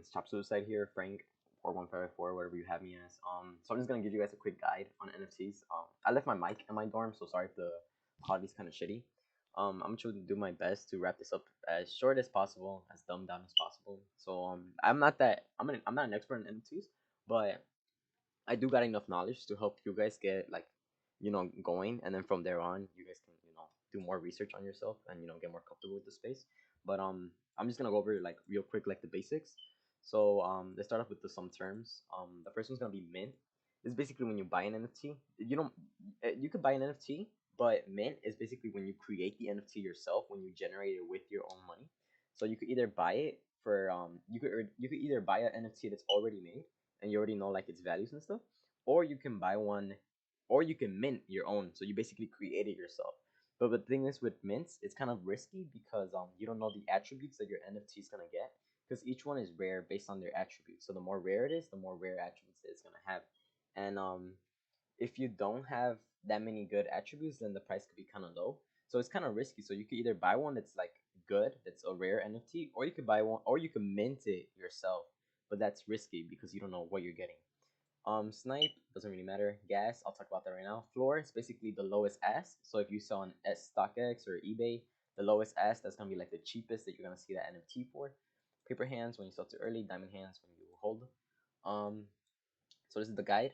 It's Chop Suicide here, Frank 4154, whatever you have me as. So I'm just gonna give you guys a quick guide on NFTs. I left my mic in my dorm, so sorry if the quality's kind of shitty. I'm trying to do my best to wrap this up as short as possible, as dumbed down as possible. So I'm not an expert in NFTs, but I do got enough knowledge to help you guys get like, going, and then from there on, you guys can do more research on yourself and get more comfortable with the space. But I'm just gonna go over like real quick like the basics. So let's start off with some terms. The first one's gonna be mint. This is basically when you buy an NFT. You don't you could buy an NFT, but mint is basically when you create the NFT yourself, when you generate it with your own money. So you could either buy it for you could either buy an NFT that's already made and you already know like its values and stuff, or you can buy one, or you can mint your own. So you basically create it yourself. But the thing is with mints, it's kind of risky because you don't know the attributes that your NFT is gonna get, because each one is rare based on their attributes. So the more rare it is, the more rare attributes it's gonna have. And if you don't have that many good attributes, then the price could be kind of low. So it's kind of risky. So you could either buy one that's like good, that's a rare NFT, or you could buy one, or you could mint it yourself. But that's risky because you don't know what you're getting. Snipe doesn't really matter. Gas, I'll talk about that right now. Floor is basically the lowest ask. So if you sell on StockX or eBay, the lowest ask, that's gonna be like the cheapest that you're gonna see that NFT for. Paper hands when you sell too early. Diamond hands when you hold. Um, so this is the guide.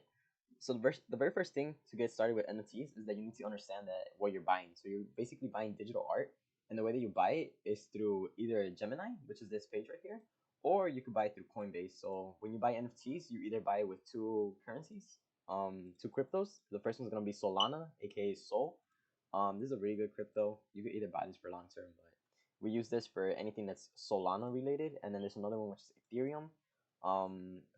So the very first thing to get started with NFTs is that you need to understand that what you're buying. So you're basically buying digital art, and the way that you buy it is through either Gemini, which is this page right here, or you could buy it through Coinbase. So when you buy NFTs, you either buy it with two currencies, two cryptos. The first one's gonna be Solana, aka Sol. This is a really good crypto. You could either buy this for long term, but we use this for anything that's Solana related. And then there's another one which is Ethereum.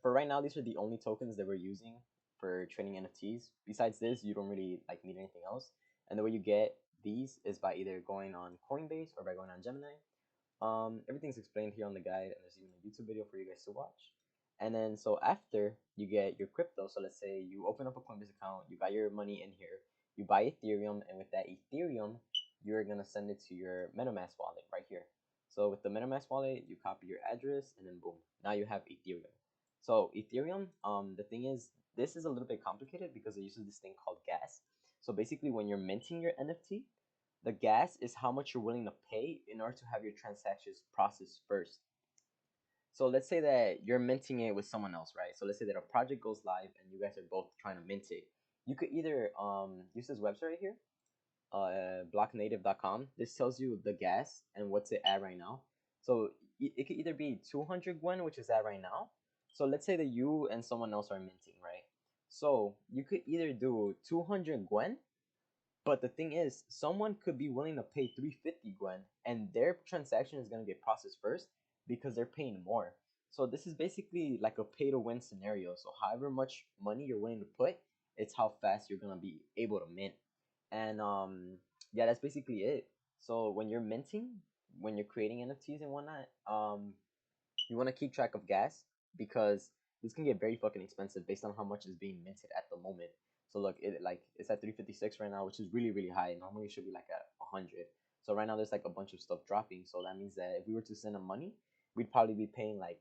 For right now, these are the only tokens that we're using for trading NFTs. Besides this, you don't really like need anything else. And the way you get these is by either going on Coinbase or by going on Gemini. Everything's explained here on the guide, and there's even a YouTube video for you guys to watch. And then so after you get your crypto, so let's say you open up a Coinbase account, you got your money in here, you buy Ethereum, and with that Ethereum, you're gonna send it to your MetaMask wallet right here. So with the MetaMask wallet, you copy your address, and then boom, now you have Ethereum. So Ethereum, the thing is, this is a little bit complicated because it uses this thing called gas. So basically, when you're minting your NFT, the gas is how much you're willing to pay in order to have your transactions processed first. So let's say that you're minting it with someone else, right? So let's say that a project goes live and you guys are both trying to mint it. You could either use this website right here, blocknative.com. This tells you the gas and what's it at right now. So it could either be 200 Gwen, which is at right now. So let's say that you and someone else are minting, right? So you could either do 200 Gwen, but the thing is, someone could be willing to pay 350 Gwen, and their transaction is going to get processed first because they're paying more. So this is basically like a pay to win scenario. So however much money you're willing to put, it's how fast you're going to be able to mint. And yeah, that's basically it. So when you're minting, when you're creating NFTs and whatnot, you want to keep track of gas because this can get very fucking expensive based on how much is being minted at the moment. So look, it's at 356 right now, which is really high. Normally it should be like at 100. So right now there's like a bunch of stuff dropping. So that means that if we were to send them money, we'd probably be paying like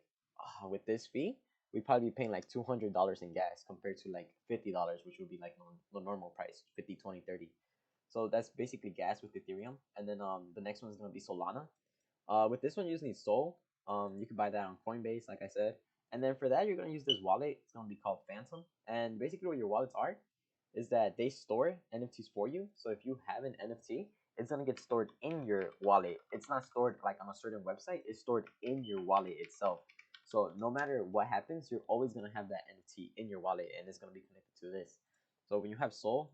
with this fee, we'd probably be paying like $200 in gas compared to like $50, which would be like the normal price, 50, 20, 30. So that's basically gas with Ethereum. And then the next one is gonna be Solana. With this one, you just need Sol. You can buy that on Coinbase, like I said. And then for that, you're gonna use this wallet. It's gonna be called Phantom. And basically, what your wallets are is that they store NFTs for you. So if you have an NFT, it's gonna get stored in your wallet. It's not stored like on a certain website. It's stored in your wallet itself. So no matter what happens, you're always gonna have that NFT in your wallet, and it's gonna be connected to this. So when you have Sol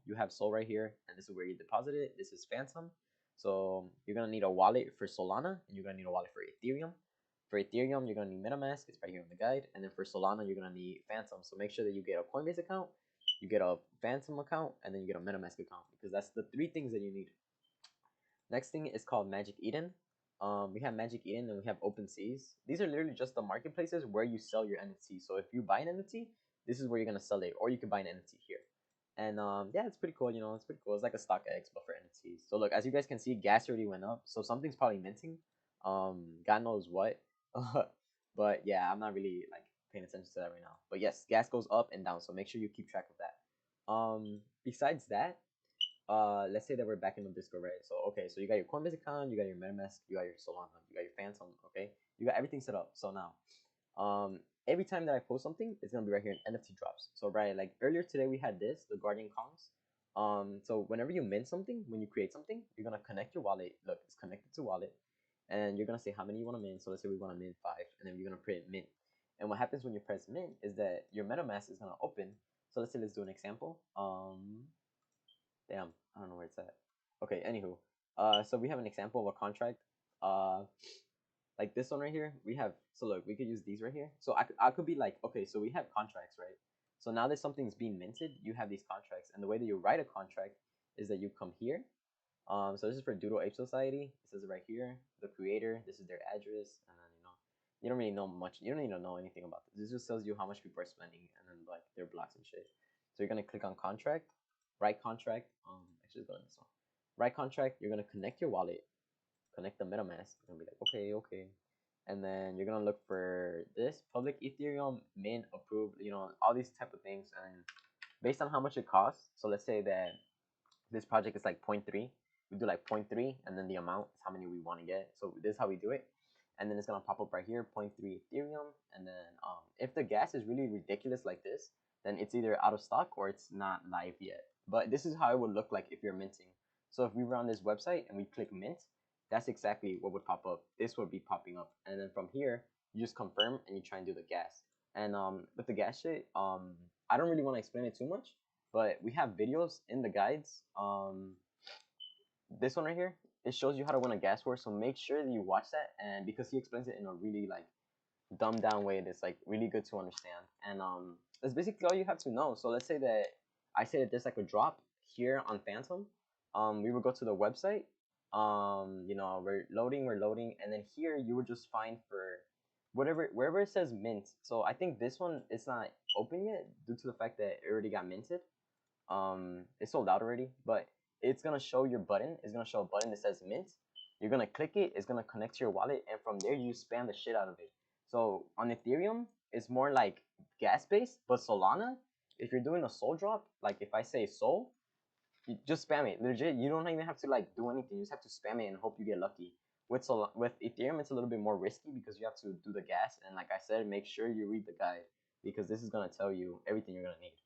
right here, and this is where you deposit it. This is Phantom. So you're gonna need a wallet for Solana, and you're gonna need a wallet for Ethereum. For Ethereum, you're gonna need MetaMask. It's right here in the guide. And then for Solana, you're gonna need Phantom. So make sure that you get a Coinbase account, you get a Phantom account, and then you get a MetaMask account because that's the three things that you need. Next thing is called Magic Eden. We have Magic Eden and we have OpenSeas. These are literally just the marketplaces where you sell your NFT. So if you buy an NFT, this is where you're gonna sell it, or you can buy an NFT here. And yeah, it's pretty cool. It's pretty cool. It's like a StockX but for NFTs. So look, as you guys can see, gas already went up. So something's probably minting. God knows what. But yeah, I'm not really like paying attention to that right now. But yes, gas goes up and down, so make sure you keep track of that. Besides that, let's say that we're back in the Discord, right? So okay, so you got your Coinbase account, you got your MetaMask, you got your Solana, you got your Phantom, okay? You got everything set up. So now, every time that I post something, it's gonna be right here in NFT drops. So right, like earlier today we had this, the Guardian Kongs. So whenever you mint something, when you create something, you're gonna connect your wallet. Look, it's connected to wallet, and you're gonna say how many you want to mint. So let's say we want to mint 5, and then you're gonna print mint. And what happens when you press mint is that your MetaMask is gonna open. So let's say let's do an example. Damn, I don't know where it's at. Okay, anywho, so we have an example of a contract. Uh, like this one right here, we have. So look, we could use these right here. So I could be like, okay, so we have contracts, right? So now that something's being minted, you have these contracts, and the way that you write a contract is that you come here. So this is for Doodle Ape Society. It says it right here. The creator. This is their address, and then you don't really know much. You don't need to know anything about this. This just tells you how much people are spending, and then like their blocks and shit. So you're gonna click on contract, write contract. Actually, let's go to this one. Write contract. You're gonna connect your wallet, connect the MetaMask. You're gonna be like, okay, okay, and then you're gonna look for this public Ethereum mint approved. All these type of things, and based on how much it costs. So let's say that this project is like zero point 0.3. We do like zero point 0.3, and then the amount is how many we want to get. So this is how we do it. And then it's gonna pop up right here, zero point 0.3 Ethereum. And then if the gas is really ridiculous like this, then it's either out of stock or it's not live yet. But this is how it would look like if you're minting. So if we were on this website and we click mint, that's exactly what would pop up. This would be popping up. And then from here, you just confirm and you try and do the gas. And with the gas shit, I don't really want to explain it too much, but we have videos in the guides. This one right here, it shows you how to win a gas war, so make sure that you watch that. And because he explains it in a really like dumbed down way, that's like really good to understand. And that's basically all you have to know. So let's say that I say that there's like a drop here on Phantom. We would go to the website. We're loading, and then here you would just find for wherever it says mint. So I think this one is not open yet due to the fact that it already got minted. It's sold out already, but it's gonna show your button. It's gonna show a button that says mint. You're gonna click it. It's gonna connect to your wallet, and from there you spam the shit out of it. So on Ethereum, it's more like gas based, but Solana, if you're doing a soul drop, like if I say soul, you just spam it. Legit, you don't even have to like do anything. You just have to spam it and hope you get lucky. With Ethereum, it's a little bit more risky because you have to do the gas, and like I said, make sure you read the guide because this is gonna tell you everything you're gonna need.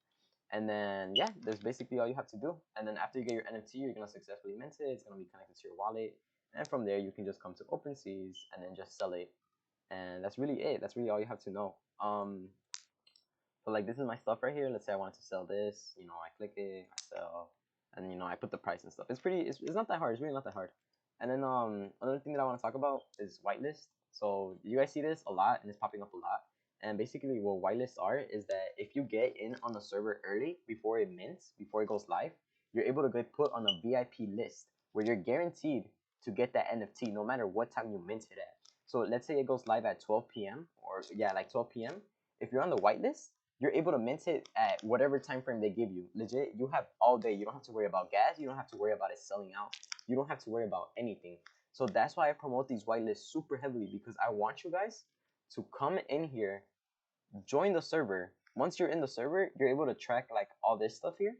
And then yeah, that's basically all you have to do. And then after you get your NFT, you're gonna successfully mint it. It's gonna be connected to your wallet, and from there you can just come to OpenSeas and then just sell it. And that's really it. That's really all you have to know. So like this is my stuff right here. Let's say I wanted to sell this. I click it, I sell, and I put the price and stuff. It's not that hard. It's really not that hard. And then another thing that I want to talk about is whitelist. So you guys see this a lot, and it's popping up a lot. And basically, what whitelists are is that if you get in on the server early before it mints, before it goes live, you're able to get put on a VIP list where you're guaranteed to get that NFT no matter what time you mint it at. So let's say it goes live at 12 p.m. or yeah, like 12 p.m. If you're on the whitelist, you're able to mint it at whatever time frame they give you. Legit, you have all day. You don't have to worry about gas. You don't have to worry about it selling out. You don't have to worry about anything. So that's why I promote these whitelists super heavily, because I want you guys to come in here, join the server. Once you're in the server, you're able to track like all this stuff here,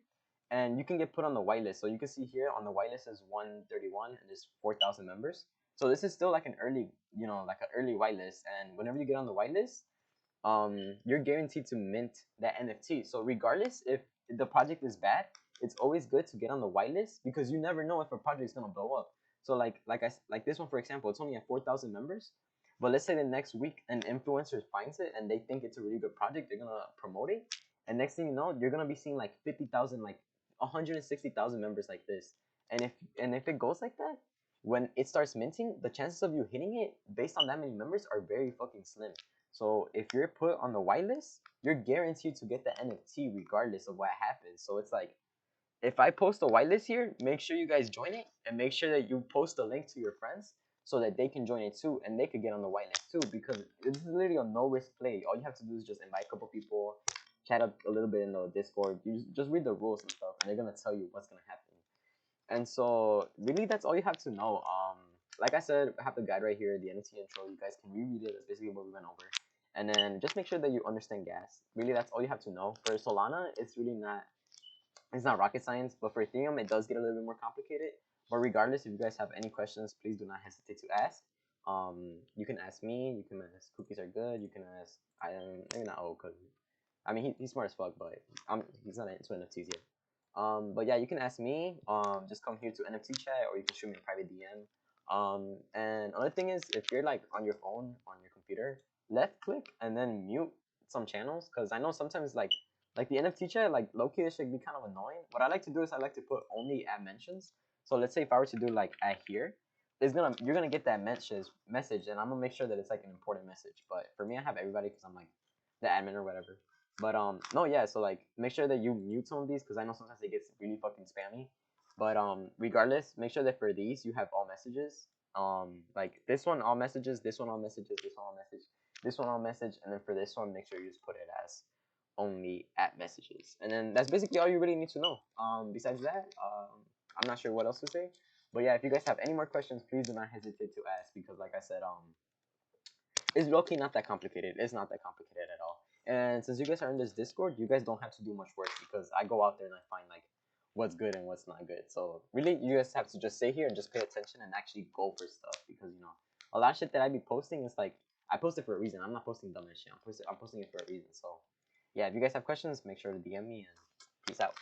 and you can get put on the whitelist. So you can see here on the whitelist is 131 and there's 4,000 members. So this is still like an early, like an early whitelist. And whenever you get on the whitelist, you're guaranteed to mint that NFT. So regardless if the project is bad, it's always good to get on the whitelist because you never know if a project is gonna blow up. So like this one for example, it's only at 4,000 members, but let's say the next week an influencer finds it and they think it's a really good project, they're gonna promote it, and next thing you know, you're gonna be seeing like 50,000, like 160,000 members like this. And if it goes like that, when it starts minting, the chances of you hitting it based on that many members are very fucking slim. So if you're put on the whitelist, you're guaranteed to get the NFT regardless of what happens. So it's like, if I post a whitelist here, make sure you guys join it and make sure that you post a link to your friends so that they can join it too and they could get on the whitelist too, because this is literally a no risk play. All you have to do is just invite a couple people, chat up a little bit in the Discord. You just read the rules and stuff, and they're gonna tell you what's gonna happen. And so really, that's all you have to know. like I said, I have the guide right here, the NFT intro. You guys can reread it. That's basically what we went over. And then just make sure that you understand gas. Really, that's all you have to know. For Solana, it's not rocket science, but for Ethereum, it does get a little bit more complicated. But regardless, if you guys have any questions, please do not hesitate to ask. You can ask me. You can ask Cookies Are Good. You can ask maybe not because I mean he's smart as fuck, but he's not into NFTs yet. But yeah, you can ask me. Just come here to NFT chat, or you can shoot me a private DM. And another thing is, if you're like on your phone, on your computer, left click and then mute some channels, because I know sometimes like the NFT chat, like low key, it should be kind of annoying. What I like to do is I like to put only at mentions. So let's say if I were to do like at here, you're gonna get that message, and I'm gonna make sure that it's like an important message. But for me, I have everybody because I'm like the admin or whatever. But no, yeah. So like, make sure that you mute some of these because I know sometimes it gets really fucking spammy. But regardless, make sure that for these you have all messages. Like this one all messages, this one all messages, this one all message, this one all message, and then for this one, make sure you just put it as only at messages, and then that's basically all you really need to know. Besides that, I'm not sure what else to say. But yeah, if you guys have any more questions, please do not hesitate to ask because, like I said, it's low-key not that complicated. It's not that complicated at all. And since you guys are in this Discord, you guys don't have to do much work because I go out there and I find like what's good and what's not good. So really, you guys have to just stay here and just pay attention and actually go for stuff because a lot of shit that I be posting is like I post it for a reason. I'm not posting dumb shit. I'm posting it for a reason. So yeah, if you guys have questions, make sure to DM me and peace out.